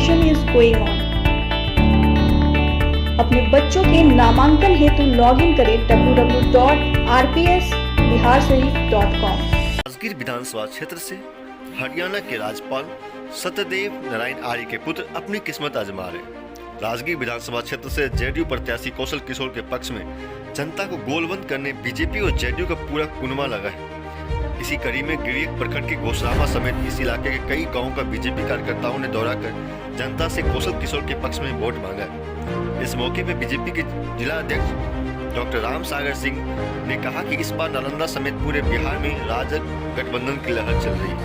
Admission is going on. अपने बच्चों के नामांकन हेतु लॉग इन करें www.rpsbiharsharif.com। राजगीर विधानसभा क्षेत्र से हरियाणा के राज्यपाल सत्यदेव नारायण आर्य के पुत्र अपनी किस्मत आजमा रहे। राजगीर विधानसभा क्षेत्र से जेडीयू प्रत्याशी कौशल किशोर के पक्ष में जनता को गोलबंद करने बीजेपी और जेडीयू का पूरा कुनबा लगा है। इसी कड़ी में गिरियक प्रखंड के घोषरामा समेत इस इलाके के कई गांवों का बीजेपी कार्यकर्ताओं ने दौरा कर जनता से कौशल किशोर के पक्ष में वोट मांगा है। इस मौके पर बीजेपी के जिला अध्यक्ष डॉक्टर राम सागर सिंह ने कहा कि इस बार नालंदा समेत पूरे बिहार में राजग गठबंधन की लहर चल रही है।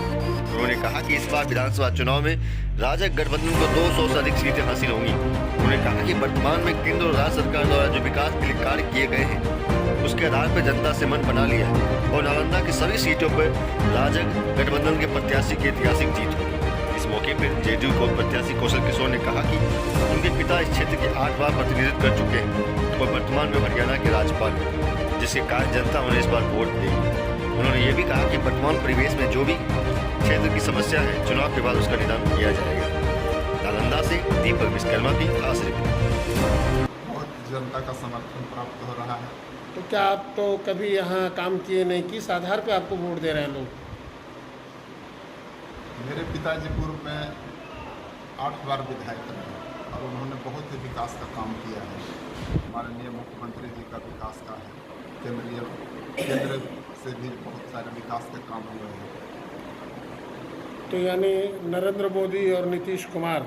उन्होंने कहा कि इस बार विधानसभा चुनाव में राजग गठबंधन को 200 से अधिक सीटें हासिल होंगी। उन्होंने कहा कि वर्तमान में केंद्र और राज्य सरकार द्वारा जो विकास के लिए कार्य किए गए हैं उसके आधार पर जनता से मन बना लिया है और नालंदा की सभी सीटों पर राजग गठबंधन के प्रत्याशी की ऐतिहासिक जीत होगी। इस मौके पर जेडीयू को प्रत्याशी कौशल किशोर ने कहा कि उनके पिता इस क्षेत्र के 8 बार प्रतिनिधित्व कर चुके हैं और वर्तमान में हरियाणा के राज्यपाल हैं, जिसके कारण जनता उन्हें इस बार वोट देगी। उन्होंने ये भी कहा कि वर्तमान परिवेश में जो भी क्षेत्र की समस्या है चुनाव के बाद उसका निदान किया जाएगा। नालंदा से दीपक विश्वकर्मा की खास रिपोर्ट। बहुत जनता का समर्थन प्राप्त हो रहा है। तो क्या आप तो कभी यहाँ काम किए नहीं, किस आधार पे आपको वोट दे रहे हैं लोग? मेरे पिताजी पूर्व में 8 बार विधायक रहे और उन्होंने बहुत ही विकास का काम किया है। माननीय मुख्यमंत्री जी का विकास का है, केंद्र से भी बहुत सारे विकास के काम हुए हैं। तो यानी नरेंद्र मोदी और नीतीश कुमार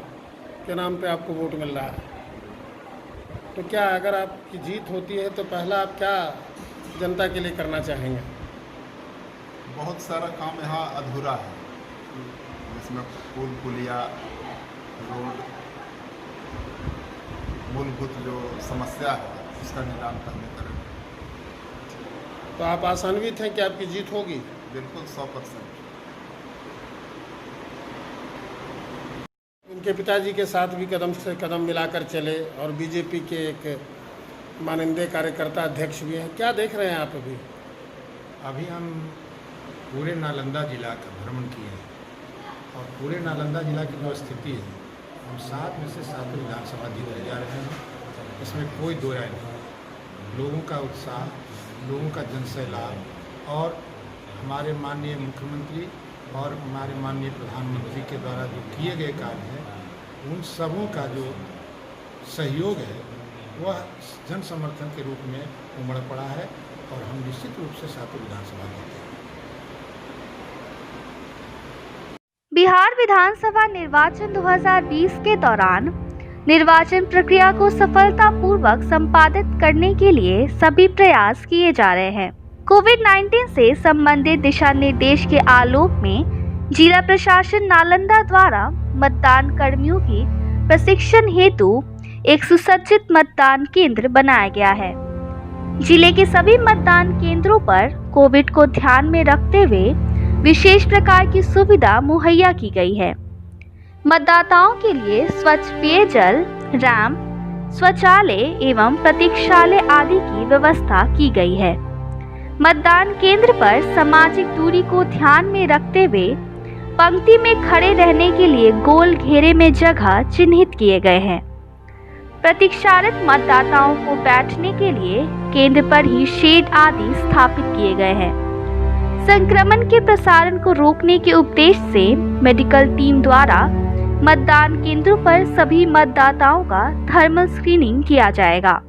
के नाम पे आपको वोट मिल रहा है। तो क्या अगर आपकी जीत होती है तो पहला आप क्या जनता के लिए करना चाहेंगे? बहुत सारा काम यहाँ अधूरा है, जिसमें पुल पुलिया रोड मूलभूत जो समस्या है उसका निदान पहले करें। तो आप आशान्वित हैं कि आपकी जीत होगी? बिल्कुल 100%। उनके पिताजी के साथ भी कदम से कदम मिलाकर चले और बीजेपी के एक माननीय कार्यकर्ता अध्यक्ष भी हैं। क्या देख रहे हैं आप अभी? अभी हम पूरे नालंदा जिला का भ्रमण किए हैं और पूरे नालंदा जिला की जो स्थिति है हम 7 में से 7 विधानसभा जीतने जा रहे हैं। इसमें कोई दो राय नहीं। लोगों का उत्साह, लोगों का जनसैलाब और हमारे माननीय मुख्यमंत्री और हमारे माननीय प्रधानमंत्री के द्वारा जो किए गए कार्य हैं उन सबों का जो सहयोग है वह जन समर्थन के रूप में उमड़ पड़ा है और हम निश्चित रूप से 7 विधानसभा जीते हैं। बिहार विधानसभा निर्वाचन 2020 के दौरान निर्वाचन प्रक्रिया को सफलतापूर्वक संपादित करने के लिए सभी प्रयास किए जा रहे हैं। कोविड-19 से संबंधित दिशा निर्देश के आलोक में जिला प्रशासन नालंदा द्वारा मतदान कर्मियों की प्रशिक्षण हेतु एक सुसज्जित मतदान केंद्र बनाया गया है। जिले के सभी मतदान केंद्रों पर कोविड को ध्यान में रखते हुए विशेष प्रकार की सुविधा मुहैया की गई है। मतदाताओं के लिए स्वच्छ पेयजल, रैंप, शौचालय एवं प्रतीक्षालय आदि की व्यवस्था की गई है। मतदान केंद्र पर सामाजिक दूरी को ध्यान में रखते हुए पंक्ति में खड़े रहने के लिए गोल घेरे में जगह चिन्हित किए गए हैं। प्रतीक्षारत मतदाताओं को बैठने के लिए केंद्र पर ही शेड आदि स्थापित किए गए हैं। संक्रमण के प्रसारण को रोकने के उद्देश्य से मेडिकल टीम द्वारा मतदान केंद्रों पर सभी मतदाताओं का थर्मल स्क्रीनिंग किया जाएगा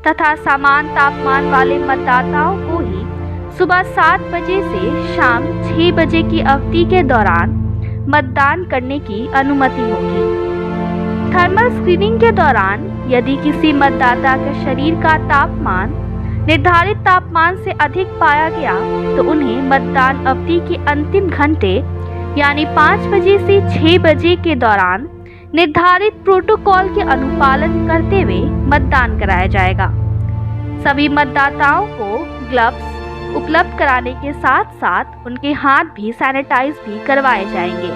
तथा समान तापमान वाले मतदाताओं को ही सुबह 7 बजे से शाम 6 बजे की अवधि के दौरान मतदान करने की अनुमति होगी। थर्मल स्क्रीनिंग के दौरान यदि किसी मतदाता के शरीर का तापमान निर्धारित तापमान से अधिक पाया गया तो उन्हें मतदान अवधि के अंतिम घंटे यानी 5 बजे से 6 बजे के दौरान निर्धारित प्रोटोकॉल के अनुपालन करते हुए मतदान कराया जाएगा। सभी मतदाताओं को ग्लव्स उपलब्ध कराने के साथ साथ उनके हाथ भी सैनिटाइज भी करवाए जाएंगे।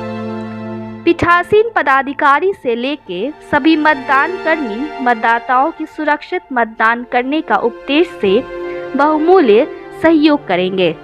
पीठासीन पदाधिकारी से लेके सभी मतदान कर्मी मतदाताओं की सुरक्षित मतदान करने का उद्देश्य से बहुमूल्य सहयोग करेंगे।